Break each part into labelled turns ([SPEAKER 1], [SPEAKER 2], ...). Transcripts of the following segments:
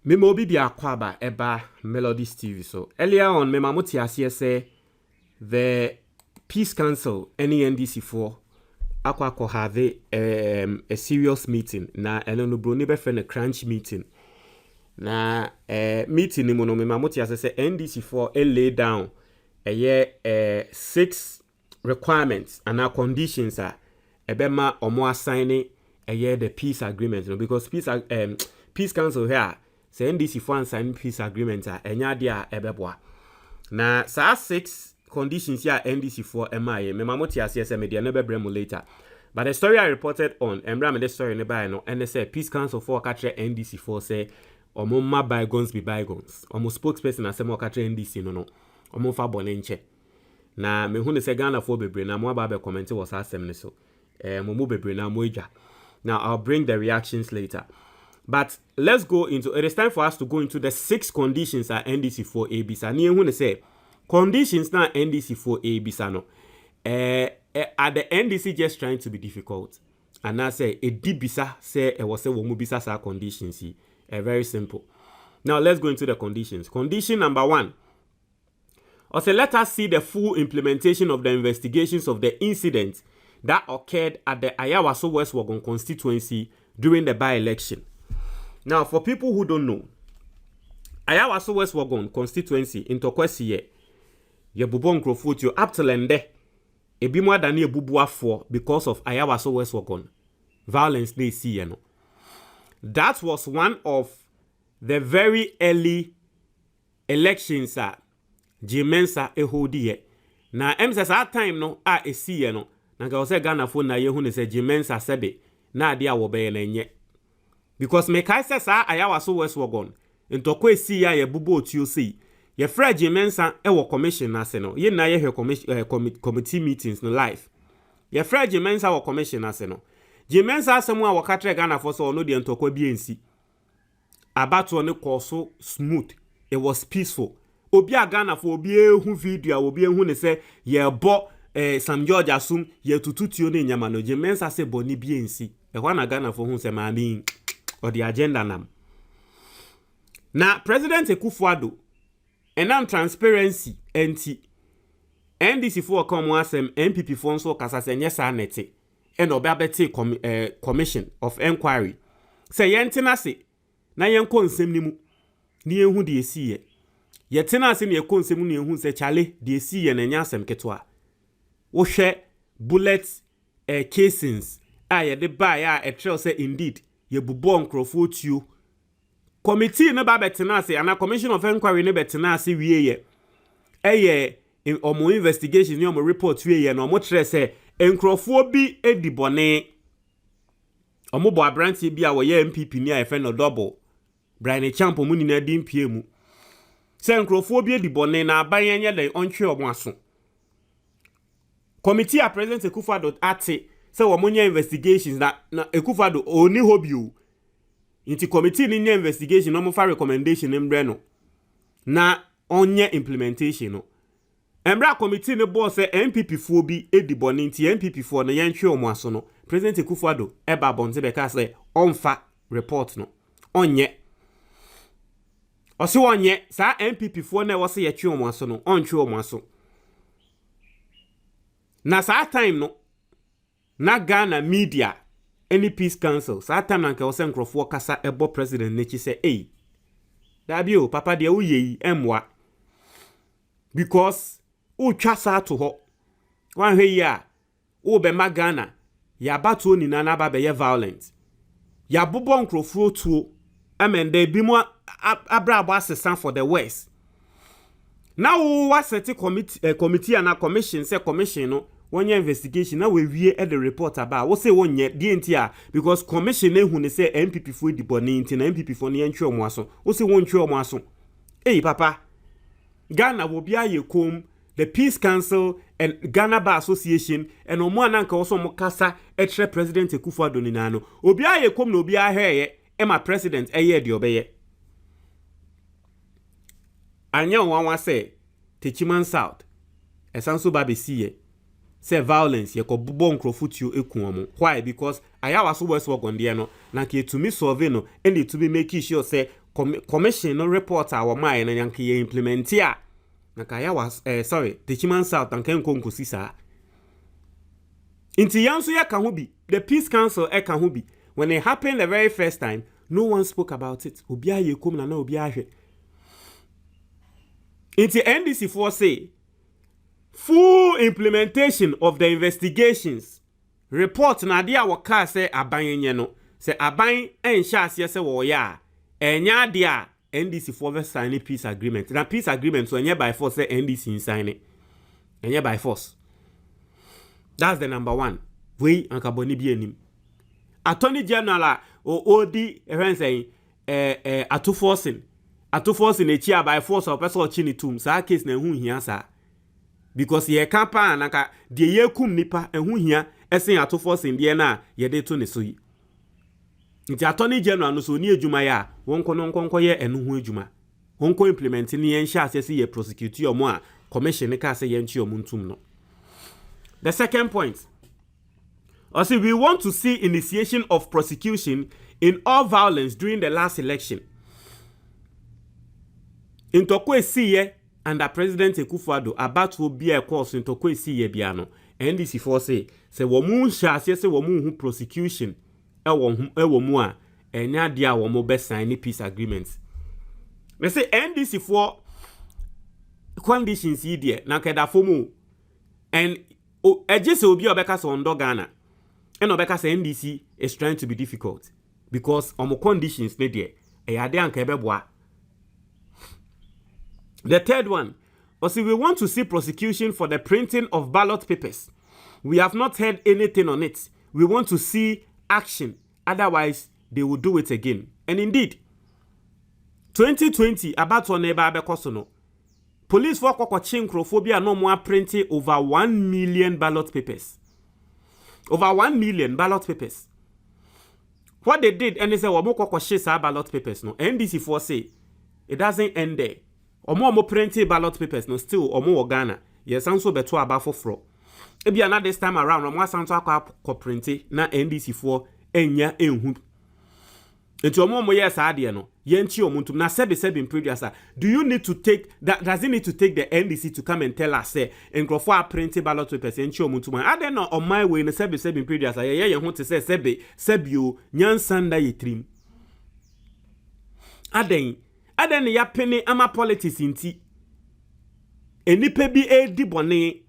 [SPEAKER 1] Me mobi bi akwaba eba Melodies TV. So earlier on, me mamuti asiye say the Peace Council, NDC for akwa have a serious meeting. Na eno no bro ni be friend a crunch meeting. Na meeting ni mono me mamuti asiye say NDC for lay down a 6 requirements and our conditions are ebema omo assigning the peace agreement, because Peace Council here say NDC for sign peace agreement enya dia ebeboa. Na sa 6 conditions here NDC for MIA me mamoti asese media never bremo later. But the story I reported on embra me the story ne by no and say Peace Council for catch NDC for say omo ma bygones be bygones. Omo spokesperson asemo catch NDC no omo fa bonenche. Na me hu ne say Ghana for bebre na mo aba be comment was asem ne so. Mo bebre na mo eja. Now I'll bring the reactions later. But let's go into it. Is time for us to go into the 6 conditions at NDC for A bisa. Ni ehun say conditions na NDC for A bisa no. At the NDC just trying to be difficult. And I say a di bisa say was say wo mu bisa sa conditions yi. Very simple. Now let's go into the conditions. Condition number 1. Also let us see the full implementation of the investigations of the incident that occurred at the Ayawaso West Wagon constituency during the by-election. Now, for people who don't know, Ayawaso West Wagon constituency in Tokwesi ye bubon krofutio up to lende ebi more than ye bubua for because of Ayawaso West Wagon violence they see no. That was one of the very early elections Jimensa ehodi na emse sa time no e see no na ga ose Ghana fo na ye hu ne se Jimensa sebe na ade a wo be na nye. Because me kai se sa Ayawaso West Wagon ntoko esi ya ye bubo otuo sei ye fra Jimensa wo commission na se no ye na ye committee meetings no live ye fra Jimensa wo commission na se no Jimensa asemu a wakatre Ghana fo so no de ntoko bi ensi abato ne course smooth. It was peaceful. Obi a Ghana fo obi ehu video obi ehu ne se ye bo Sam George asum ye tututio ne nyama no Jimensa se boni bi ensi e ho na Ghana fo hu se ma ni or the agenda nam. Na President Ekufuado enam transparency enti NDC for come asem MPP for nso kasa se nye sa nete and obi abete commission of inquiry say yentina se na yenko nsem ni mu ni ehu de esi ye yetena se ne yenko nsem ni ehu se chale de esi ye na nya asem ketwa wo hwe bullet casings ye de ba ya e trail say indeed ye bubo nkrofo tuo committee ne ba betena se ana commission of inquiry ne betena se wie ye omo investigation ni omo report wie ye na omo tre se nkrofo bi edibone omo bo abrantie bi a wo ye MPP ni a no double Brian Champo mu ni na di mpie mu se nkrofo bi edibone na aban ye le ontwe omo aso committee a president Ekufuado ate se wo monya investigations na Ekufuado oni hobby o inti committee ni nya investigation no mo fa recommendation mbre no na onye implementation no embra committee ne boss se MPP fo bi edibone nti MPP fo no yentwe omo aso no president Ekufuado eba bonze be ka se onfa report no onye osi onye sa MPP fo na wo se yetwe omo aso no ontwe omo aso na sa time no na Ghana media any Peace Council sa time na nke wose nkrofo kasa ebo president nechi se dabi o papa de uye emwa because u twa sa to ho wan hwe ya u be ma Ghana ya batu ni na ba be ye violent ya bobo nkrofo tuo amende bi mo abrabo assistant for the west now what set committee and a commission say commission no one year investigation now we wie the report about what say one year DNT because commission ehu ne say MPP for the boni nti na MPP for ne ntwe omo aso wo say won twe omo aso papa Ghana will be aye kom the Peace Council and Ghana Bar Association and omo ananka wo so mo kasa etre president Ekufuado ni na no obi aye kom na obi aheye ma president eye de obeye anya wanwa say Techiman South esanso ba be siye say violence ye ko bubo nkrofutio eku omo why because Ayawaso West Wagon de no na ke to me solve no and to be make sure say commission no report our mind and yanki implement ya. Nakaya was sorry, the Chiman South and Ken Konkosisa. Inti yansu ya kahubi, the Peace Council kahubi. When it happened the very first time, no one spoke about it. Ubia ye kum na ubia he. Inti NDC for say full implementation of the investigations. Report na dia waka say aban ye no. Say aban ensha ase se wo ya. Enya dia NDC for sign peace agreement. Na peace agreement so enya by force say NDC sign it. Enya by force. That's the number one. We ankaboni bi enim. Attorney General odi ehwen say atu forcing echi by force of person chini tum. Sa case na hu hia sa. Because ye kapa naka de ye kum nipa ehu hia esen atu forcing de na ye de to ne so yi. Nti Attorney General no so ni adwuma ya wonko no nkonko ye enu hu adwuma. Wonko implement ni ye nhya asese ye prosecute yo mo a commission ka say ye nchi yo ntum no. The second point. Also, we want to see initiation of prosecution in all violence during the last election. In Tokwe Siye under President Akufo-Addo about to be a course in Tokwe Siye biano. NDC for say womu sha say womu hu prosecution womu a enya dia womu be sign peace agreements. Me say NDC for conditions here na keda fomu and ejese obi obeka so ndo Ghana. And obeka say NDC is trying to be difficult because omo conditions ne there eyade anka ebeboa. The third one, also we want to see prosecution for the printing of ballot papers. We have not heard anything on it. We want to see action. Otherwise, they will do it again. And indeed, 2020, about one neighbor Abekosono, police for Kokochinkhrophobia no more printing over 1 million ballot papers. Over 1 million ballot papers. What they did, and they said, well, ballot papers. No, NDC for say, it doesn't end there. Omo printed ballot papers no still omo Ghana. Yes, also beto aba foforo. Ebi na this time around omo asanto akọ printe na NDC for enya enhu. Enti omo yes ade no. Ye nchi omuntum na sebe previous. Do you need to take that? Does it need to take the NDC to come and tell us say enkrofo a printed ballot papers nchi omuntum? Ade no on my way na sebe previous. Ye ho te say sebio nyansanda yetrim. Aden ya pene ama politics inti enipa bi edi bone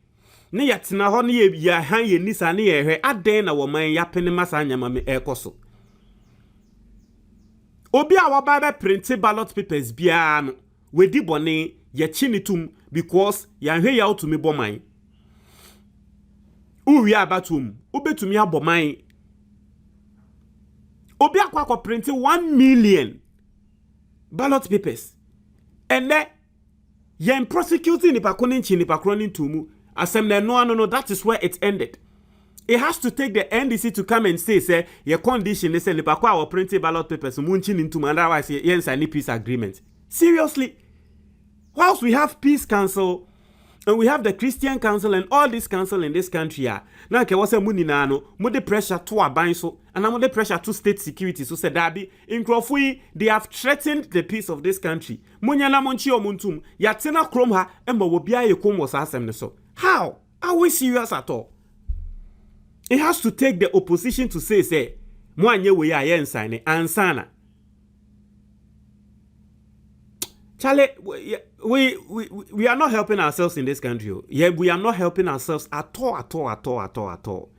[SPEAKER 1] ne yatena ho ne ya han ye nisa ne ye hwe aden na wo man ya pene masa anyama me ekoso obi a waba be print ballot papers bia no we di bone ye chinitum because ya hwe ya otumi boman uwi abatum obetumi aboman obi akwa print 1 million ballot papers. And then, yen prosecuting nipa kronin tumu. Asem no, that is where it ended. It has to take the NDC to come and say, your condition, they say, nipa kwa or printed ballot papers, munchin into otherwise, yen sign peace agreement. Seriously? Whilst we have Peace Council, and we have the Christian Council and all this council in this country, now ke wase muni na ano, mo de pressure to aban so, and mo de pressure to state security. So said Dabi, in Krofui, they have threatened the peace of this country. Munya na monchi omuntum, yatsena krom ha, emba wobia ye kom was asem so. How? Are we serious at all? It has to take the opposition to say, mo anye we ya yen sign ansana. Charlie, we are not helping ourselves in this country. Yeah, we are not helping ourselves at all.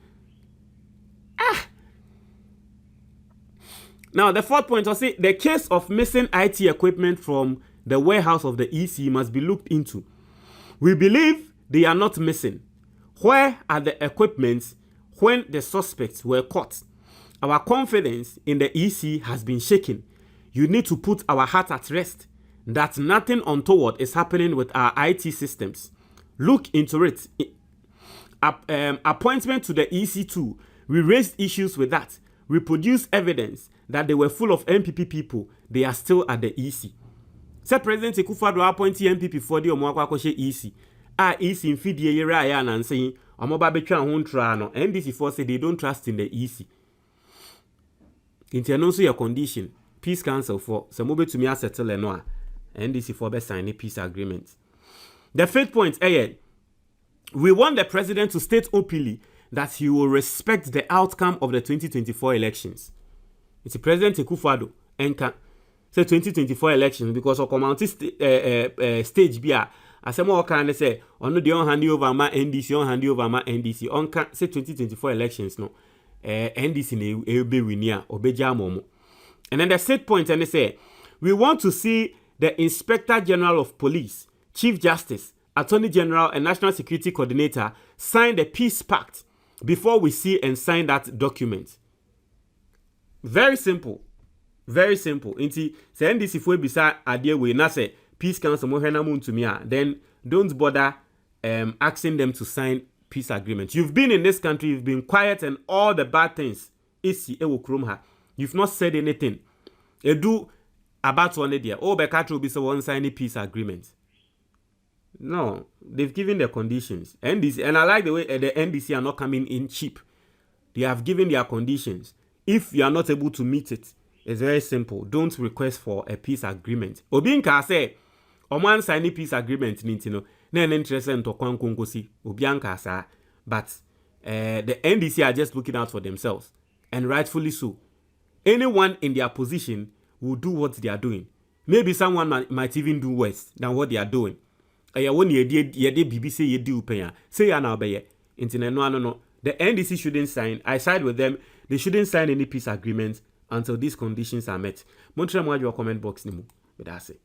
[SPEAKER 1] Now, the fourth point was the case of missing IT equipment from the warehouse of the EC must be looked into. We believe they are not missing. Where are the equipments when the suspects were caught? Our confidence in the EC has been shaken. You need to put our heart at rest that nothing untoward is happening with our IT systems. Look into it. Appointment to the EC2, we raised issues with that. We produced evidence that they were full of MPP people. They are still at the EC. Say President Akufo-Addo appointed MPP for the Omwakwakoshe EC. EC in Fidie Yera Yan and saying, Omoba Betran Huntra no. NDC for say they don't trust in the EC. International your condition. peace council for so move to me settle no NDC for be sign a peace agreement. The fifth point, we want the president to state openly that he will respect the outcome of the 2024 elections. It's President Akufo-Addo enka say 2024 elections because of community stage bia asem o kan say ono de on hand over ma NDC on hand over ma NDC on kan say 2024 elections no NDC na ebe winia obeja momo. And then the third point and they say we want to see the Inspector General of Police, Chief Justice, Attorney General and National Security Coordinator sign the peace pact before we see and sign that document. Very simple. Very simple. Inti say NDC fo bisa ade we na say peace council mo hwena mu ntumi a, then don't bother asking them to sign peace agreement. You've been in this country, you've been quiet and all the bad things isi ewo krom ha. You've not said anything. Edu about one idea. Oh, Bekatro be so one sign peace agreement. No, they've given the conditions. NDC, and I like the way the NDC are not coming in cheap. They have given their conditions. If you are not able to meet it, it's very simple. Don't request for a peace agreement. Obinka say, Oman sign a peace agreement, Nintino. Then interest in Tokwan Kongosi, Obianka sa. But the NDC are just looking out for themselves. And rightfully so. Anyone in their position will do what they are doing. Maybe someone might even do worse than what they are doing. BBC say no. The NDC shouldn't sign. I side with them. They shouldn't sign any peace agreement until these conditions are met. Montreal, your comment box. But that's it.